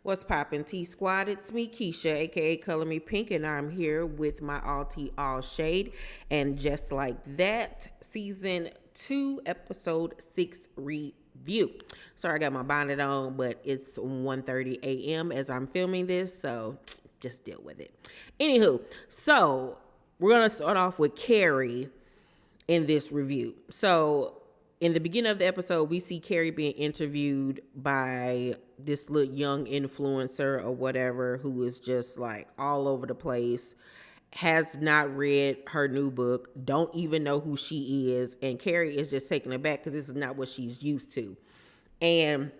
What's poppin' T Squad? It's me, Keisha, aka Color Me Pynk, and I'm here with my all tea, all shade. And just like that, season 2, episode 6 review. Sorry, I got my bonnet on, but it's 1:30 a.m. as I'm filming this, so just deal with it. Anywho, so we're gonna start off with Carrie in this review. So in the beginning of the episode, we see Carrie being interviewed by this little young influencer or whatever who is just like all over the place, has not read her new book, don't even know who she is, and Carrie is just taken aback because this is not what she's used to. And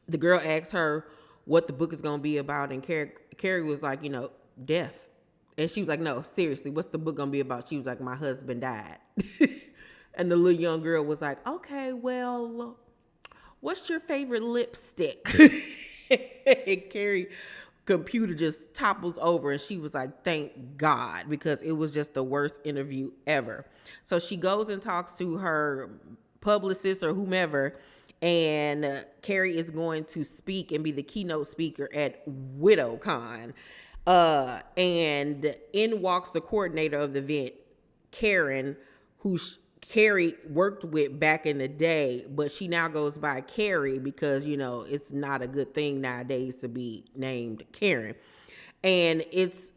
the girl asks her what the book is going to be about, and Carrie was like, death. And she was like, no, seriously, what's the book going to be about? She was like, my husband died. And the little young girl was like, okay, well, what's your favorite lipstick? And Carrie computer just topples over, and she was like, thank God, because it was just the worst interview ever. So she goes and talks to her publicist or whomever, and Carrie is going to speak and be the keynote speaker at WidowCon. And in walks the coordinator of the event, Karen, who Carrie worked with back in the day, but she now goes by Carrie because, it's not a good thing nowadays to be named Karen. And it's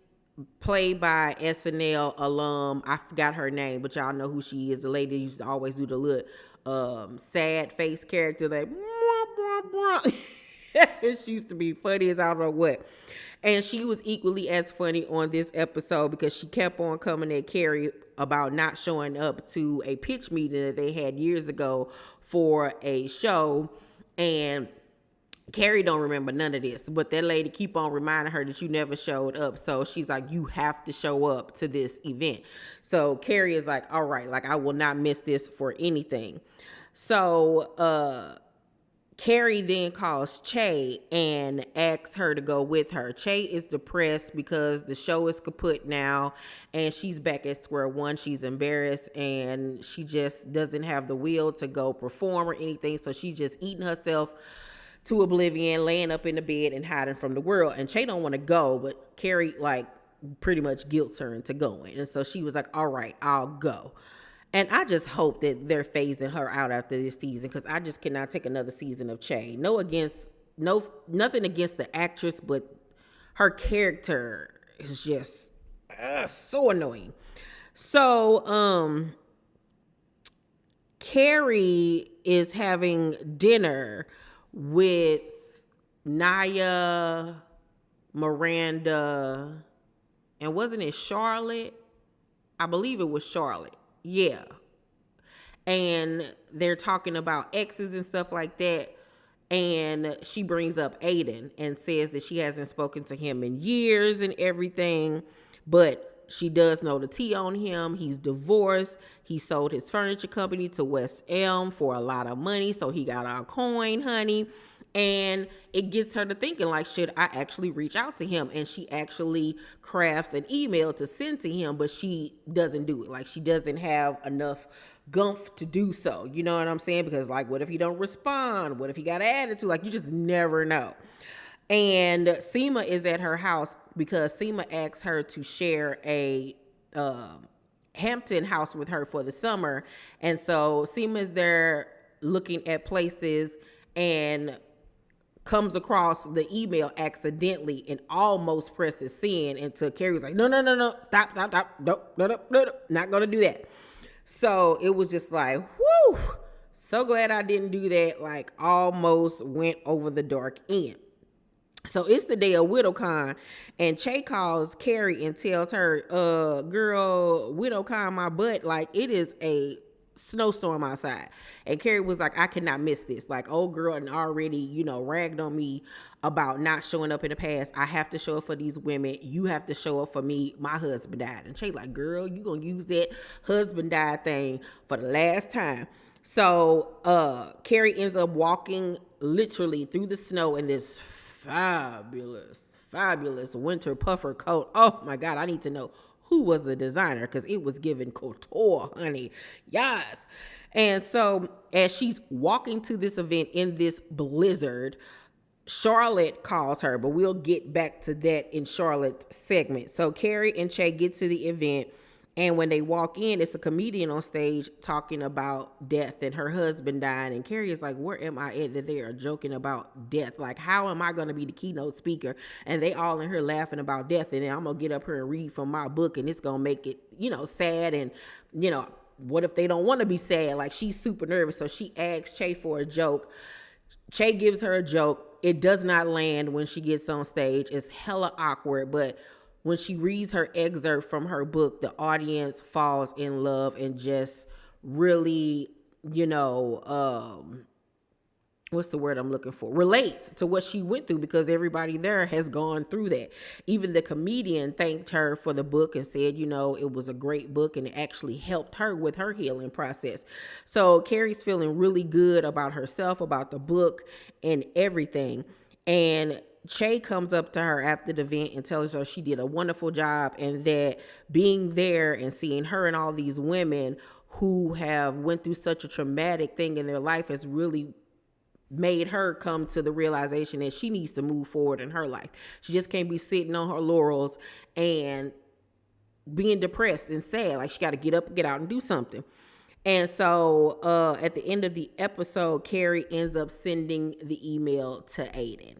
played by SNL alum. I forgot her name, but y'all know who she is. The lady used to always do the little sad face character, like, she used to be funny as I don't know what. And she was equally as funny on this episode because she kept on coming at Carrie about not showing up to a pitch meeting that they had years ago for a show. And Carrie don't remember none of this, but that lady keep on reminding her that you never showed up. So she's like, you have to show up to this event. So Carrie is like, all right, like I will not miss this for anything. So, Carrie then calls Che and asks her to go with her. Che is depressed because the show is kaput now and she's back at square one. She's embarrassed and she just doesn't have the will to go perform or anything. So she's just eating herself to oblivion, laying up in the bed and hiding from the world. And Che don't want to go, but Carrie pretty much guilts her into going. And so she was like, all right, I'll go. And I just hope that they're phasing her out after this season because I just cannot take another season of Che. Nothing against the actress, but her character is just so annoying. So Carrie is having dinner with Naya, Miranda, and wasn't it Charlotte? I believe it was Charlotte. Yeah. And they're talking about exes and stuff like that. And she brings up Aiden and says that she hasn't spoken to him in years and everything. But she does know the tea on him. He's divorced. He sold his furniture company to West Elm for a lot of money. So he got our coin, honey. And it gets her to thinking, like, should I actually reach out to him? And she actually crafts an email to send to him, but she doesn't do it. Like, she doesn't have enough gumph to do so. You know what I'm saying? Because, like, what if he don't respond? What if he got an attitude? Like, you just never know. And Seema is at her house because Seema asks her to share a Hampton house with her for the summer. And so Seema is there looking at places and comes across the email accidentally and almost presses send until Carrie was like, no, stop, no, not gonna do that. So it was just like, whoo, so glad I didn't do that, like almost went over the dark end. So it's the day of WidowCon, and Che calls Carrie and tells her, girl, WidowCon my butt, like it is a snowstorm outside. And Carrie was like, I cannot miss this. Like, old girl and already, ragged on me about not showing up in the past. I have to show up for these women. You have to show up for me. My husband died. And Che like, girl, you gonna use that husband died thing for the last time. So Carrie ends up walking literally through the snow in this fabulous winter puffer coat. Oh my God, I need to know who was the designer because it was giving couture, honey. Yes. And so as she's walking to this event in this blizzard, Charlotte calls her, but we'll get back to that in Charlotte's segment. So Carrie and Che get to the event, and when they walk in, it's a comedian on stage talking about death and her husband dying. And Carrie is like, where am I at that they are joking about death? Like, how am I going to be the keynote speaker? And they all in here laughing about death. And then I'm going to get up here and read from my book, and it's going to make it, sad. And, what if they don't want to be sad? Like, she's super nervous. So she asks Che for a joke. Che gives her a joke. It does not land when she gets on stage. It's hella awkward, but when she reads her excerpt from her book, the audience falls in love and just really, what's the word I'm looking for? Relates to what she went through, because everybody there has gone through that. Even the comedian thanked her for the book and said, it was a great book and it actually helped her with her healing process. So Carrie's feeling really good about herself, about the book and everything. And Che comes up to her after the event and tells her she did a wonderful job, and that being there and seeing her and all these women who have went through such a traumatic thing in their life has really made her come to the realization that she needs to move forward in her life. She just can't be sitting on her laurels and being depressed and sad. Like, she got to get up, get out, and do something. And so at the end of the episode, Carrie ends up sending the email to Aiden.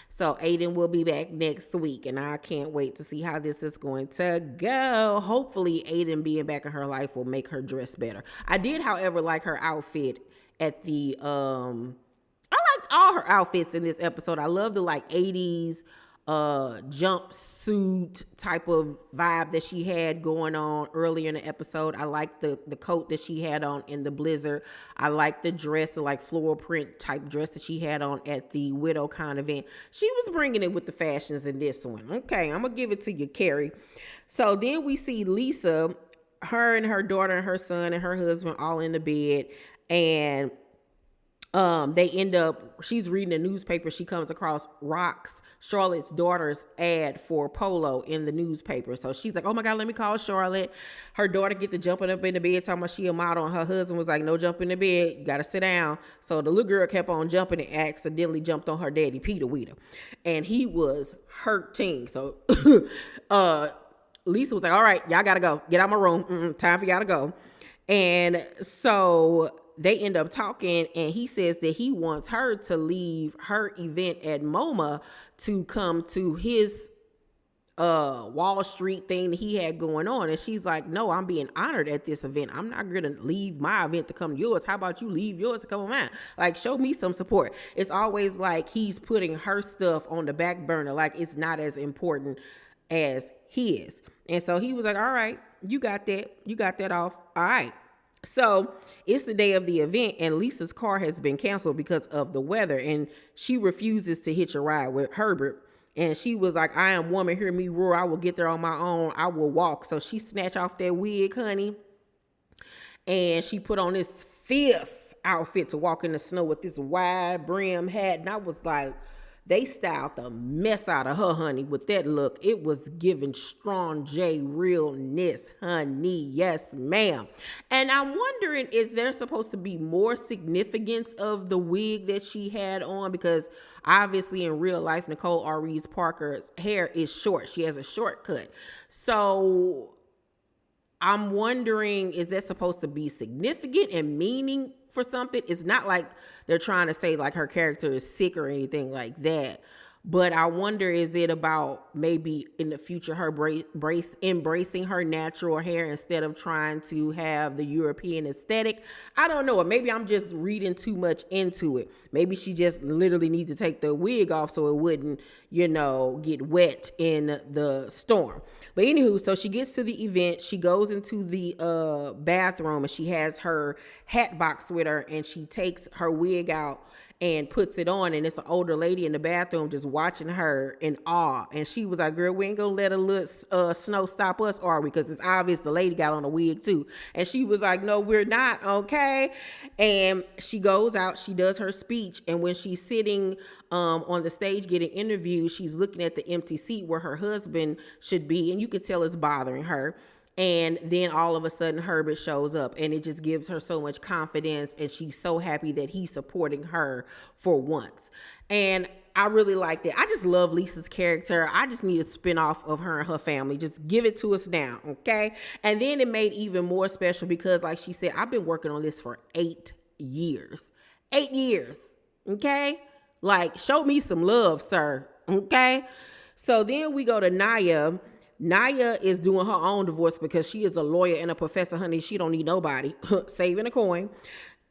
So Aiden will be back next week, and I can't wait to see how this is going to go. Hopefully Aiden being back in her life will make her dress better. I did, however, like her outfit at the I liked all her outfits in this episode. I love the 80s jumpsuit type of vibe that she had going on earlier in the episode. I liked the coat that she had on in the blizzard. I liked the dress, the floral print type dress that she had on at the WidowCon event. She was bringing it with the fashions in this one. Okay, I'm gonna give it to you, Carrie. So then we see Lisa, her and her daughter and her son and her husband all in the bed, and they end up, she's reading a newspaper. She comes across Rox, Charlotte's daughter's ad for Polo in the newspaper. So she's like, oh my God, let me call Charlotte. Her daughter get to jumping up in the bed, talking about she a model, and her husband was like, no jump in the bed, you gotta sit down. So the little girl kept on jumping and accidentally jumped on her daddy, Peter Weeder. And he was hurting. So Lisa was like, all right, y'all gotta go. Get out my room. Time for y'all to go. And so they end up talking, and he says that he wants her to leave her event at MoMA to come to his Wall Street thing that he had going on. And she's like, no, I'm being honored at this event. I'm not going to leave my event to come to yours. How about you leave yours to come to mine? Like, show me some support. It's always like he's putting her stuff on the back burner, like it's not as important as his. And so he was like, all right, you got that. You got that off. All right. So it's the day of the event, and Lisa's car has been canceled because of the weather, and she refuses to hitch a ride with Herbert. And she was like, I am woman, hear me roar. I will get there on my own. I will walk. So she snatched off that wig, honey, and she put on this fierce outfit to walk in the snow with this wide brim hat. And I was like, they styled the mess out of her, honey, with that look. It was giving Strong J realness, honey. Yes, ma'am. And I'm wondering, is there supposed to be more significance of the wig that she had on? Because obviously in real life, Nicole Ariz Parker's hair is short. She has a shortcut. So I'm wondering, is that supposed to be significant and meaning for something? It's not like they're trying to say like her character is sick or anything like that. But I wonder, is it about maybe in the future her embracing her natural hair instead of trying to have the European aesthetic? I don't know. Or maybe I'm just reading too much into it. Maybe she just literally needs to take the wig off so it wouldn't, get wet in the storm. But anywho, so she gets to the event. She goes into the bathroom, and she has her hat box with her, and she takes her wig out and puts it on, and it's an older lady in the bathroom just watching her in awe. And she was like, girl, we ain't gonna let a little snow stop us, are we? Because it's obvious the lady got on a wig too. And she was like, no, we're not, okay? And she goes out, she does her speech, and when she's sitting on the stage getting interviewed, she's looking at the empty seat where her husband should be, and you could tell it's bothering her. And then all of a sudden Herbert shows up, and it just gives her so much confidence, and she's so happy that he's supporting her for once. And I really like that. I just love Lisa's character. I just need a spinoff of her and her family. Just give it to us now, okay? And then it made even more special because, like she said, I've been working on this for 8 years. 8 years, okay? Like, show me some love, sir, okay? So then we go to Naya. Naya is doing her own divorce because she is a lawyer and a professor, honey. She don't need nobody. Saving a coin.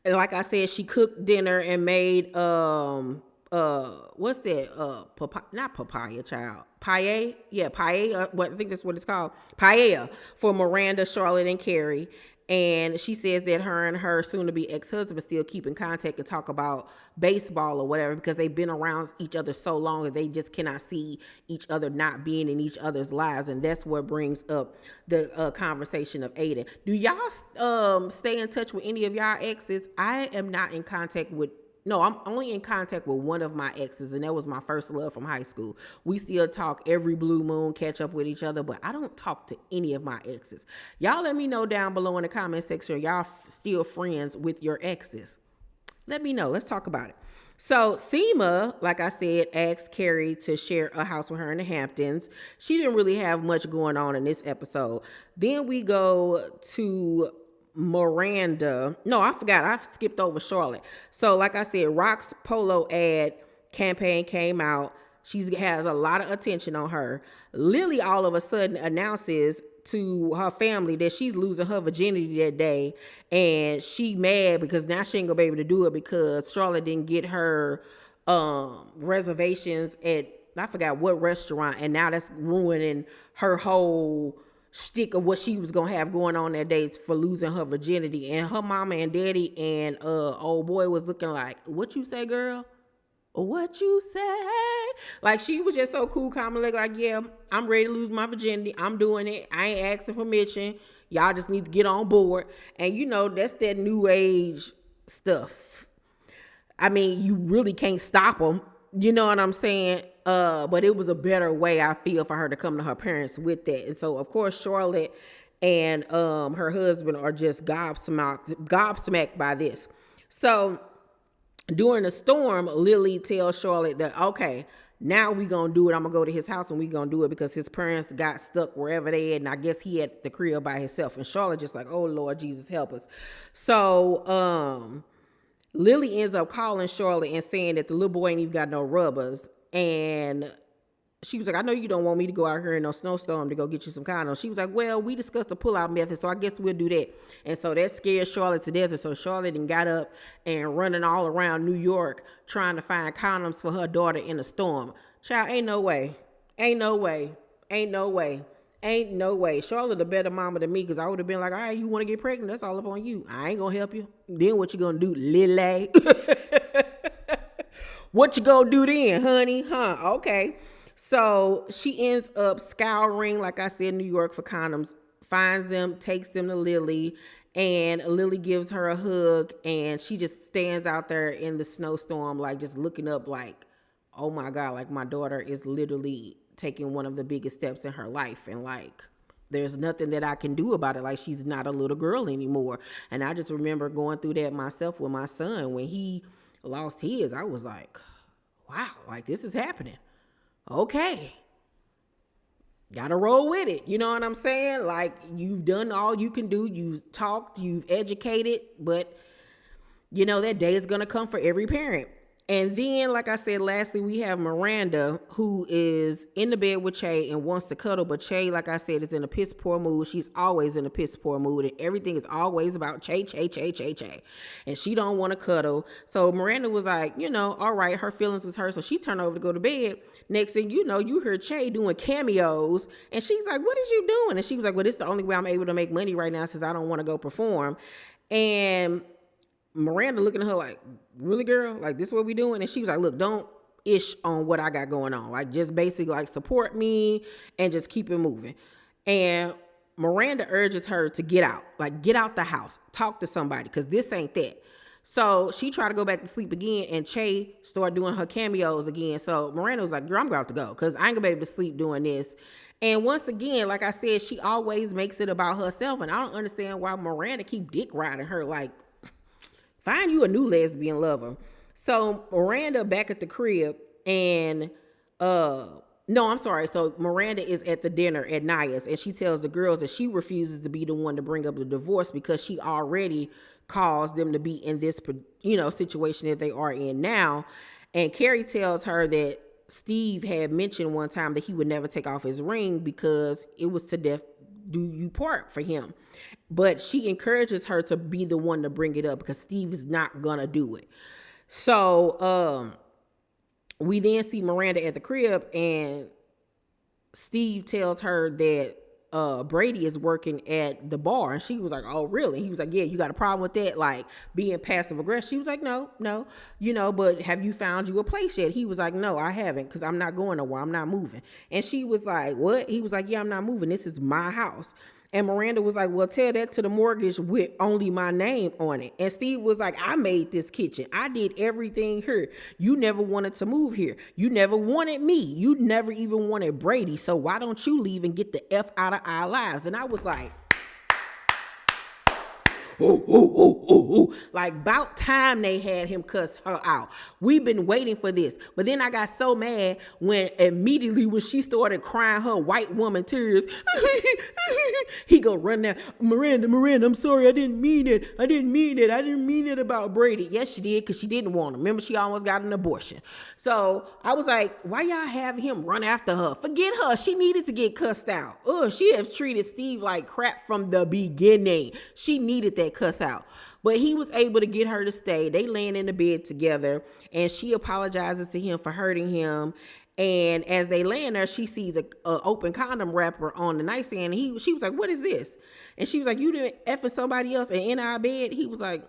And like I said, she cooked dinner and made what's that? Not papaya, child. Paella? Yeah, paella. What I think that's what it's called. Paella for Miranda, Charlotte, and Carrie. And she says that her and her soon-to-be ex-husband still keep in contact and talk about baseball or whatever because they've been around each other so long that they just cannot see each other not being in each other's lives. And that's what brings up the conversation of Aiden. Do y'all stay in touch with any of y'all exes? I am not in contact with No, I'm only in contact with one of my exes, and that was my first love from high school. We still talk every blue moon, catch up with each other, but I don't talk to any of my exes. Y'all let me know down below in the comment section, y'all still friends with your exes? Let me know. Let's talk about it. So Seema, like I said, asked Carrie to share a house with her in the Hamptons. She didn't really have much going on in this episode. Then we go to Miranda. No, I forgot. I skipped over Charlotte. So like I said, Rock's polo ad campaign came out. She has a lot of attention on her. Lily all of a sudden announces to her family that she's losing her virginity that day, and she mad because now she ain't gonna be able to do it because Charlotte didn't get her reservations at, I forgot what restaurant, and now that's ruining her whole shtick of what she was gonna have going on that day for losing her virginity. And her mama and daddy and old boy was looking like, what you say, girl? What you say? Like, she was just so cool, calm, like, yeah, I'm ready to lose my virginity. I'm doing it. I ain't asking permission. Y'all just need to get on board. And you know, that's that new age stuff. I mean, you really can't stop them. You know what I'm saying? But it was a better way, I feel, for her to come to her parents with that. And so, of course, Charlotte and her husband are just gobsmacked by this. So during the storm, Lily tells Charlotte that, okay, now we gonna do it. I'm gonna go to his house and we gonna do it because his parents got stuck wherever they at, and I guess he at the crib by himself. And Charlotte just like, oh Lord Jesus, help us. So Lily ends up calling Charlotte and saying that the little boy ain't even got no rubbers. And she was like, I know you don't want me to go out here in no snowstorm to go get you some condoms. She was like, well, we discussed the pull-out method, so I guess we'll do that. And so that scared Charlotte to death. And so Charlotte then got up and running all around New York trying to find condoms for her daughter in a storm. Child, ain't no way. Ain't no way. Ain't no way. Ain't no way. Charlotte a better mama than me, because I would have been like, all right, you want to get pregnant? That's all up on you. I ain't going to help you. Then what you going to do, Lily? What you going to do then, honey? Okay. So she ends up scouring, like I said, New York for condoms, finds them, takes them to Lily, and Lily gives her a hug, and she just stands out there in the snowstorm, like just looking up like, oh my God, like my daughter is literally taking one of the biggest steps in her life, and like there's nothing that I can do about it. Like, she's not a little girl anymore. And I just remember going through that myself with my son. When he lost his, I was like, wow, like this is happening. Okay, gotta roll with it. You know what I'm saying? Like, you've done all you can do. You've talked, you've educated, but you know that day is gonna come for every parent. And then, like I said, lastly, we have Miranda, who is in the bed with Che and wants to cuddle, but Che, like I said, is in a piss poor mood. She's always in a piss poor mood, and everything is always about Che. And she don't want to cuddle. So Miranda was like, you know, all right, her feelings was hurt, so she turned over to go to bed. Next thing you know, you heard Che doing cameos, and she's like, what is you doing? And she was like, well, this is the only way I'm able to make money right now since I don't want to go perform. And Miranda looking at her like, really, girl? Like, this is what we doing? And she was like, look, don't ish on what I got going on. Like, just basically like support me and just keep it moving. And Miranda urges her to get out, like get out the house, talk to somebody, because this ain't that. So she tried to go back to sleep again, and Che started doing her cameos again. So Miranda was like, girl, I'm about to go because I ain't gonna be able to sleep doing this. And once again, like I said, she always makes it about herself. And I don't understand why Miranda keep dick riding her. Like, find you a new lesbian lover. So Miranda back at the crib, and no, I'm sorry. So Miranda is at the dinner at Naya's, and she tells the girls that she refuses to be the one to bring up the divorce because she already caused them to be in this, situation that they are in now. And Carrie tells her that Steve had mentioned one time that he would never take off his ring because it was to death do you part for him. But she encourages her to be the one to bring it up because Steve is not gonna do it. So we then see Miranda at the crib, and Steve tells her that Brady is working at the bar, and she was like, oh really? He was like, yeah, you got a problem with that, like being passive aggressive? She was like, no, but have you found you a place yet? He was like, no, I haven't, because I'm not going nowhere, I'm not moving. And she was like, what? He was like, yeah, I'm not moving, this is my house. And Miranda was like, well, tell that to the mortgage with only my name on it. And Steve was like, I made this kitchen. I did everything here. You never wanted to move here. You never wanted me. You never even wanted Brady. So why don't you leave and get the F out of our lives? And I was like, ooh. Like, about time they had him cuss her out. We've been waiting for this. But then I got so mad when she started crying her white woman tears, he go run down, Miranda, I'm sorry, I didn't mean it. I didn't mean it about Brady. Yes, she did, because she didn't want him. Remember, she almost got an abortion. So I was like, why y'all have him run after her? Forget her. She needed to get cussed out. She has treated Steve like crap from the beginning. She needed that cuss out. But he was able to get her to stay. They laying in the bed together, and she apologizes to him for hurting him. And as they laying there, she sees a open condom wrapper on the nightstand. And she was like, what is this? And she was like, you didn't effing somebody else and in our bed? He was like,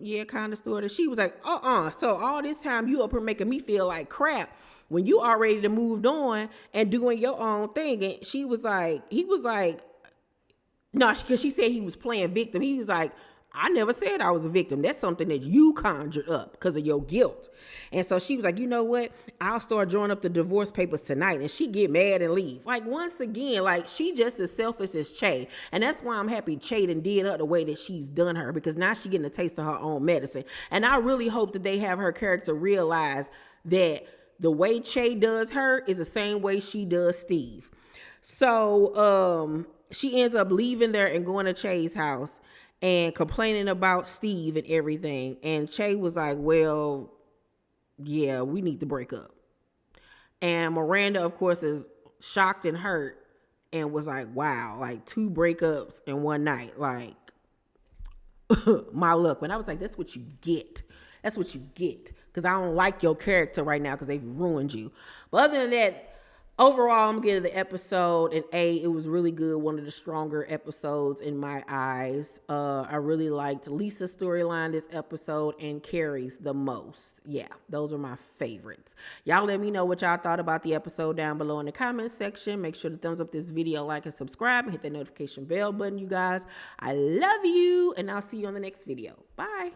yeah, kind of, sort of. She was like, so all this time you up here making me feel like crap when you already done moved on and doing your own thing. And he was like, no, because she said he was playing victim. He was like, I never said I was a victim. That's something that you conjured up because of your guilt. And so she was like, you know what? I'll start drawing up the divorce papers tonight. And she get mad and leave. Like, once again, like, she just as selfish as Che. And that's why I'm happy Che done did her the way that she's done her, because now she getting a taste of her own medicine. And I really hope that they have her character realize that the way Che does her is the same way she does Steve. So she ends up leaving there and going to Che's house and complaining about Steve and everything. And Che was like, well, yeah, we need to break up. And Miranda, of course, is shocked and hurt and was like, wow, like 2 breakups in one night. Like, my luck. And I was like, that's what you get. That's what you get. Because I don't like your character right now because they've ruined you. But other than that, overall, I'm giving the episode an A. It was really good. One of the stronger episodes in my eyes. I really liked Lisa's storyline this episode and Carrie's the most. Yeah, those are my favorites. Y'all let me know what y'all thought about the episode down below in the comments section. Make sure to thumbs up this video, like, and subscribe, and hit that notification bell button, you guys. I love you, and I'll see you on the next video. Bye.